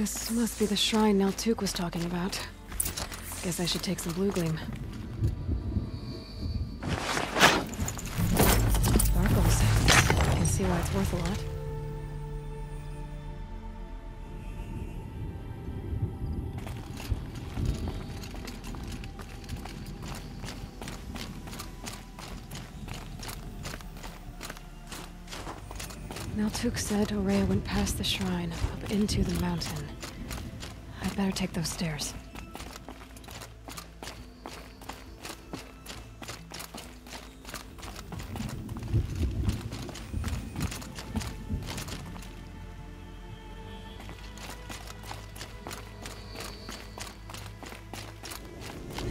This must be the shrine Naltuk was talking about. Guess I should take some blue gleam. Sparkles. I can see why it's worth a lot. Naltuk said Aurea went past the shrine, up into the mountain. I'd better take those stairs.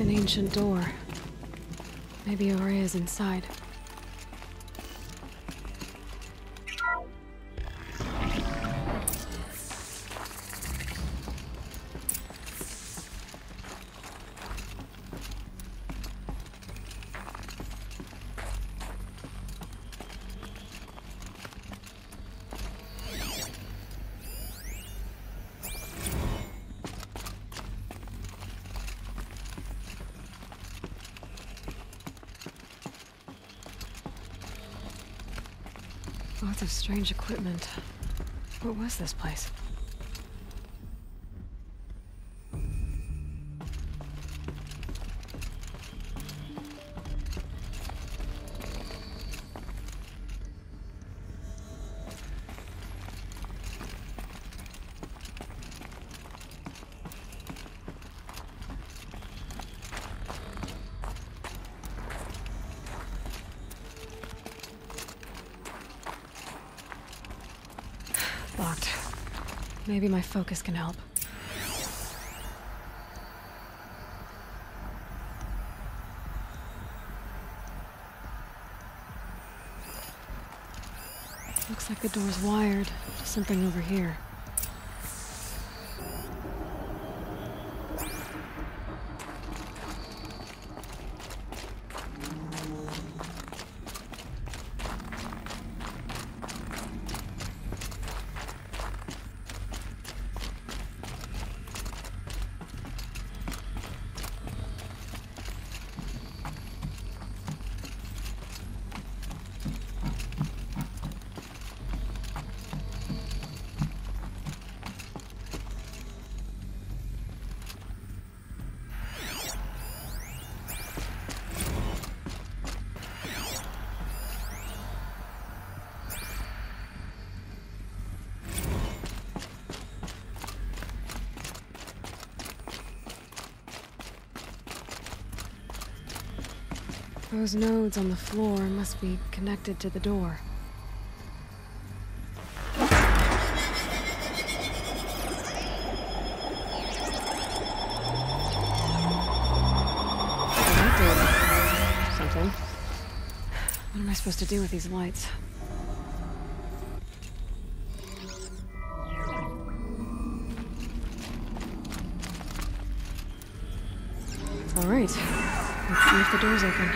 An ancient door. Maybe Aurea's inside. Lots of strange equipment. What was this place? Locked. Maybe my focus can help. Looks like the door's wired to something over here. Those nodes on the floor must be connected to the door. That did something. What am I supposed to do with these lights? All right. Let's see if the door's open.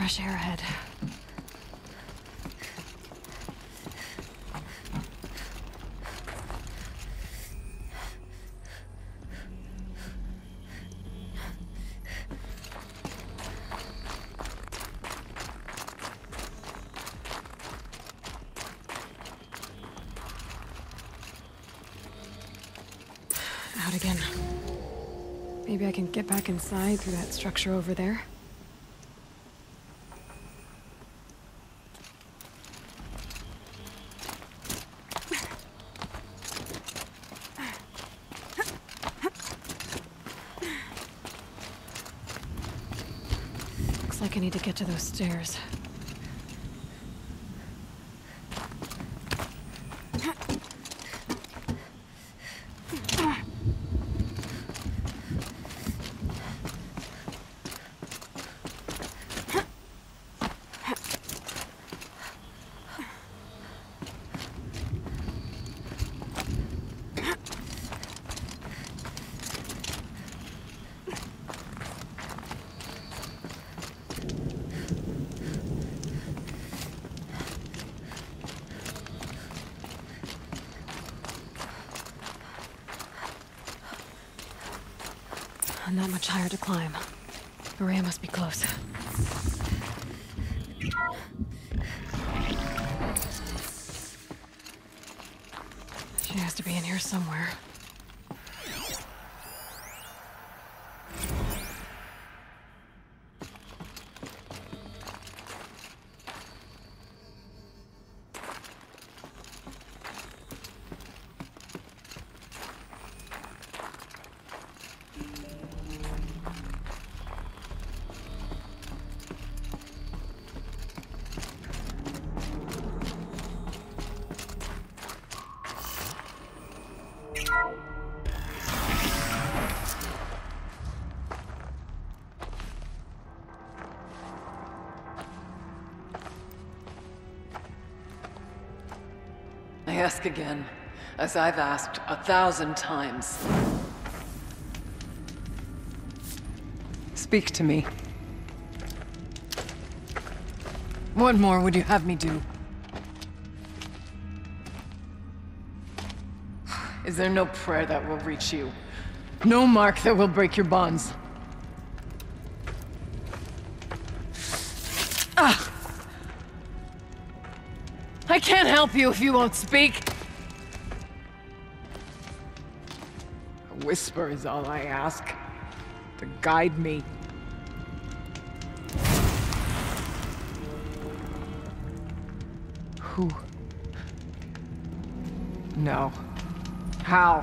fresh air ahead. Out again. Maybe I can get back inside through that structure over there. Looks like I need to get to those stairs. Not much higher to climb. Maria must be close. She has to be in here somewhere. I ask again, as I've asked 1,000 times. Speak to me. What more would you have me do? Is there no prayer that will reach you? No mark that will break your bonds? Ah! I can't help you if you won't speak! A whisper is all I ask. To guide me. Who? No. How?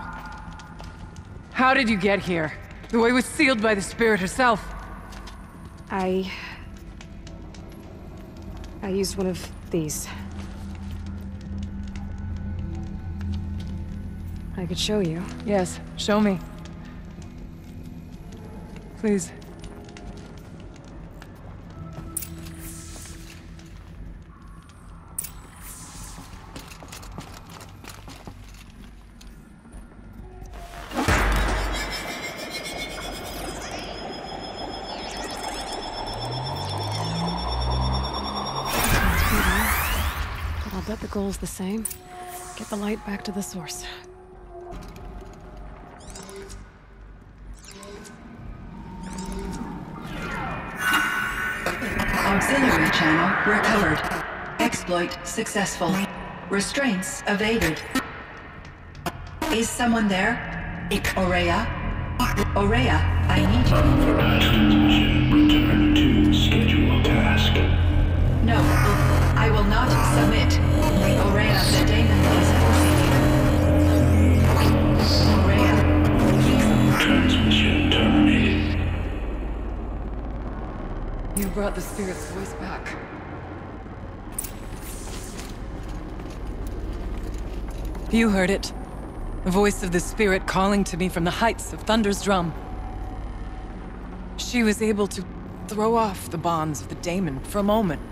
How did you get here? The way was sealed by the spirit herself. I used one of these. I could show you. Yes, show me. Please. But I'll bet the goal's the same. Get the light back to the source. Auxiliary channel recovered. Exploit successful. Restraints evaded. Is someone there? Aurea? Aurea, I need you. Transmission return to scheduled task. No, I will not submit. Aurea, the daemon is forcing you. Aurea. Transmission terminated. You brought the spirit's voice back. You heard it. The voice of the spirit calling to me from the heights of Thunder's drum. She was able to throw off the bonds of the daemon for a moment.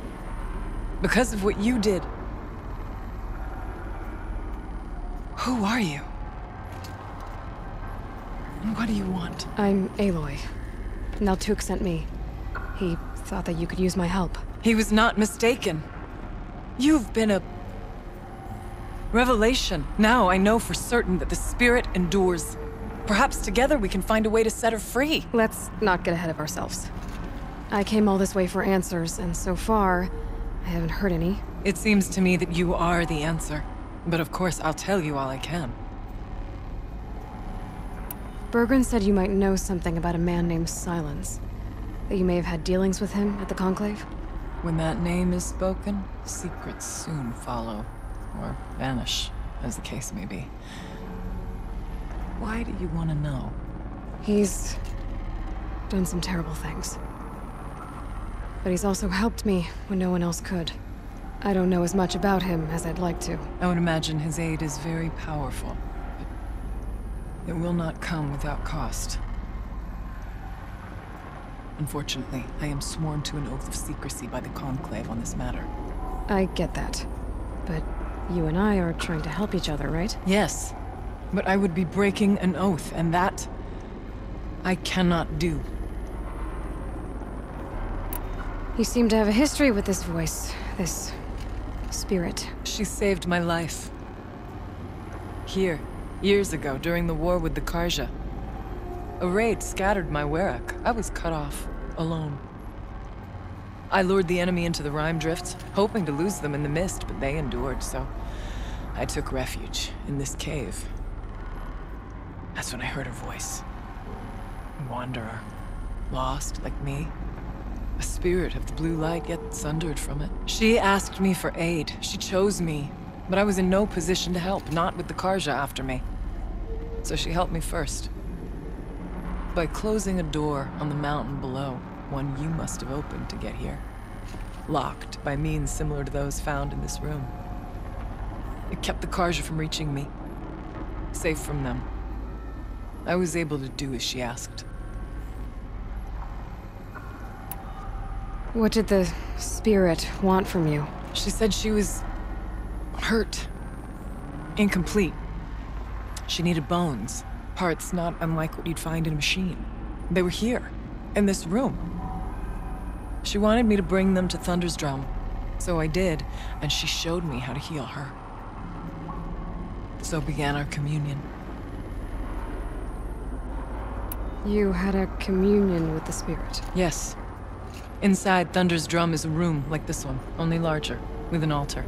Because of what you did. Who are you? And what do you want? I'm Aloy. Naltuk sent me. He thought that you could use my help. He was not mistaken. You've been a revelation. Now I know for certain that the spirit endures. Perhaps together we can find a way to set her free. Let's not get ahead of ourselves. I came all this way for answers, and so far, I haven't heard any. It seems to me that you are the answer. But of course, I'll tell you all I can. Bergren said you might know something about a man named Silence. That you may have had dealings with him at the Conclave? When that name is spoken, secrets soon follow. Or vanish, as the case may be. Why do you want to know? He's done some terrible things. But he's also helped me when no one else could. I don't know as much about him as I'd like to. I would imagine his aid is very powerful. But it will not come without cost. Unfortunately, I am sworn to an oath of secrecy by the Conclave on this matter. I get that. But you and I are trying to help each other, right? Yes. But I would be breaking an oath, and that I cannot do. You seem to have a history with this voice, this spirit. She saved my life. Here, years ago, during the war with the Karja. A raid scattered my Werak. I was cut off, alone. I lured the enemy into the Rime Drifts, hoping to lose them in the mist, but they endured, so I took refuge in this cave. That's when I heard her voice. A wanderer. Lost, like me. A spirit of the blue light, yet sundered from it. She asked me for aid. She chose me. But I was in no position to help, not with the Karja after me. So she helped me first. By closing a door on the mountain below, one you must have opened to get here. Locked by means similar to those found in this room. It kept the Karja from reaching me. Safe from them. I was able to do as she asked. What did the spirit want from you? She said she was hurt. Incomplete. She needed bones. Parts not unlike what you'd find in a machine. They were here, in this room. She wanted me to bring them to Thunder's Drum. So I did, and she showed me how to heal her. So began our communion. You had a communion with the spirit? Yes. Inside Thunder's Drum is a room like this one, only larger, with an altar.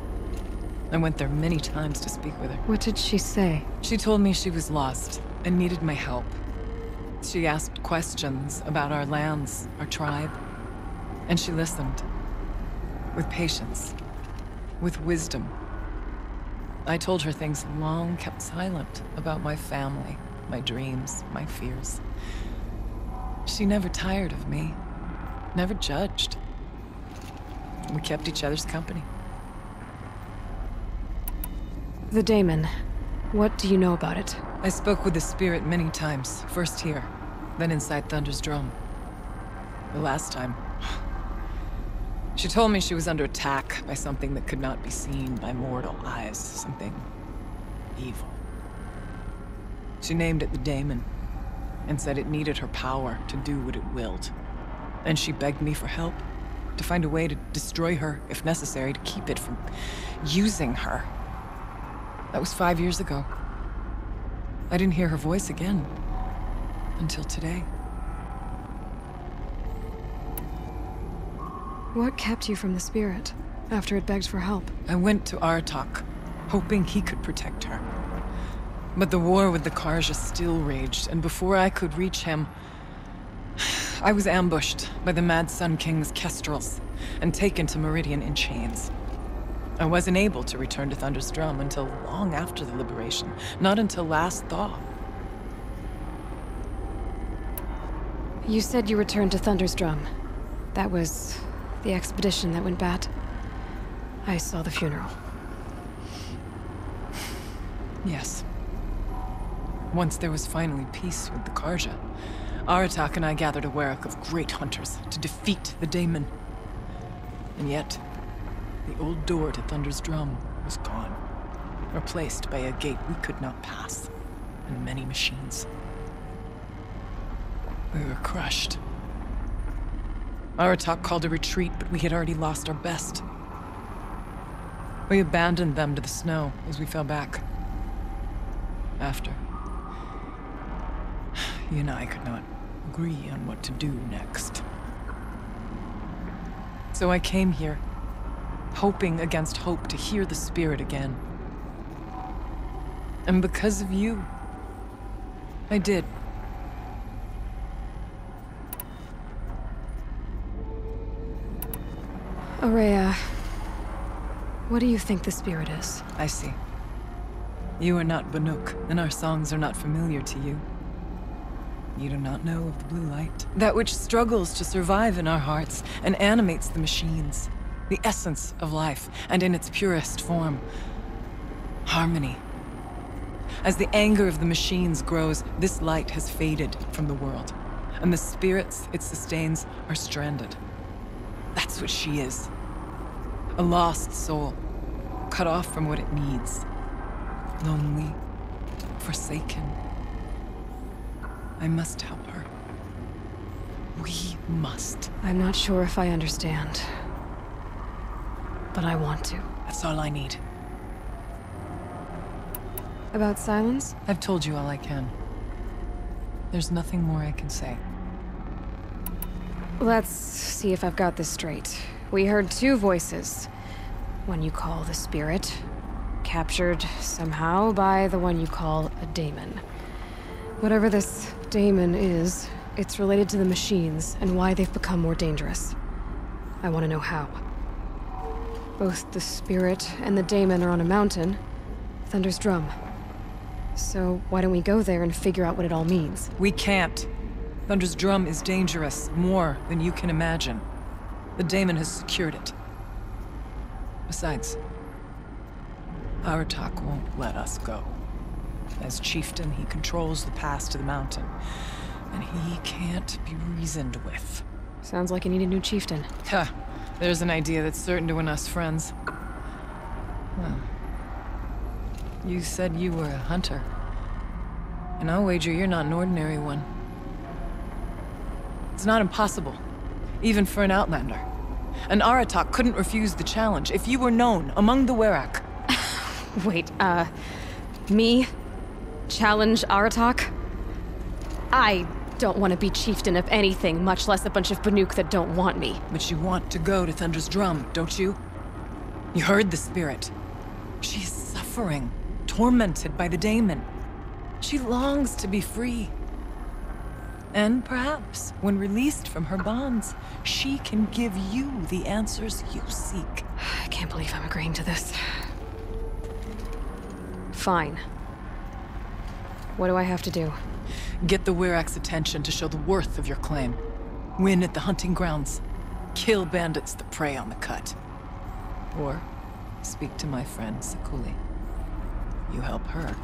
I went there many times to speak with her. What did she say? She told me she was lost and needed my help. She asked questions about our lands, our tribe, and she listened. With patience, with wisdom. I told her things long kept silent about my family, my dreams, my fears. She never tired of me. Never judged. We kept each other's company. The daemon. What do you know about it? I spoke with the spirit many times. First here, then inside Thunder's Drum. The last time... She told me she was under attack by something that could not be seen by mortal eyes. Something... evil. She named it the daemon, and said it needed her power to do what it willed. And she begged me for help, to find a way to destroy her, if necessary, to keep it from using her. That was 5 years ago. I didn't hear her voice again, until today. What kept you from the spirit, after it begged for help? I went to Artok, hoping he could protect her. But the war with the Karja still raged, and before I could reach him, I was ambushed by the Mad Sun King's kestrels, and taken to Meridian in chains. I wasn't able to return to Thunder's Drum until long after the liberation, not until last thaw. You said you returned to Thunder's Drum. That was the expedition that went bad. I saw the funeral. Yes. Once there was finally peace with the Karja, Aratak and I gathered a Werak of great hunters to defeat the daemon. And yet, the old door to Thunder's Drum was gone, replaced by a gate we could not pass, and many machines. We were crushed. Aratak called a retreat, but we had already lost our best. We abandoned them to the snow as we fell back. After. You and I could not agree on what to do next. So I came here, hoping against hope to hear the spirit again. And because of you, I did. Aurea, what do you think the spirit is? I see. You are not Banuk, and our songs are not familiar to you. You do not know of the blue light. That which struggles to survive in our hearts and animates the machines. The essence of life, and in its purest form. Harmony. As the anger of the machines grows, this light has faded from the world. And the spirits it sustains are stranded. That's what she is. A lost soul, cut off from what it needs. Lonely, forsaken. I must help her. We must. I'm not sure if I understand. But I want to. That's all I need. About silence? I've told you all I can. There's nothing more I can say. Let's see if I've got this straight. We heard two voices. One you call the spirit, captured somehow by the one you call a daemon. Whatever this daemon is, it's related to the machines and why they've become more dangerous. I want to know how. Both the spirit and the daemon are on a mountain, Thunder's Drum. So why don't we go there and figure out what it all means? We can't. Thunder's Drum is dangerous, more than you can imagine. The daemon has secured it. Besides, Aratak won't let us go. As chieftain, he controls the pass to the mountain, and he can't be reasoned with. Sounds like you need a new chieftain. Ha! There's an idea that's certain to win us friends. Well, you said you were a hunter. And I'll wager you're not an ordinary one. It's not impossible, even for an outlander. And Aratak couldn't refuse the challenge if you were known among the Werak. Wait, me? Challenge Aratak? I don't want to be chieftain of anything, much less a bunch of Banuk that don't want me. But you want to go to Thunder's Drum, don't you? You heard the spirit. She is suffering, tormented by the daemon. She longs to be free. And perhaps, when released from her bonds, she can give you the answers you seek. I can't believe I'm agreeing to this. Fine. What do I have to do? Get the Werak's attention to show the worth of your claim. Win at the hunting grounds. Kill bandits that prey on the cut. Or speak to my friend Sekuli. You help her,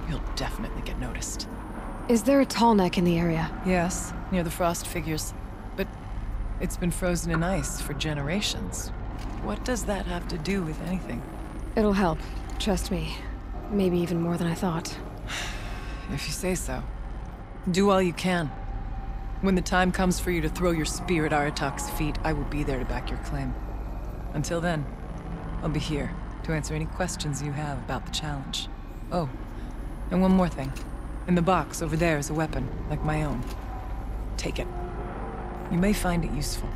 you'll definitely get noticed. Is there a tall neck in the area? Yes, near the frost figures. But it's been frozen in ice for generations. What does that have to do with anything? It'll help. Trust me. Maybe even more than I thought. If you say so. Do all you can. When the time comes for you to throw your spear at Aratak's feet, I will be there to back your claim. Until then, I'll be here to answer any questions you have about the challenge. Oh, and one more thing. In the box over there is a weapon, like my own. Take it. You may find it useful.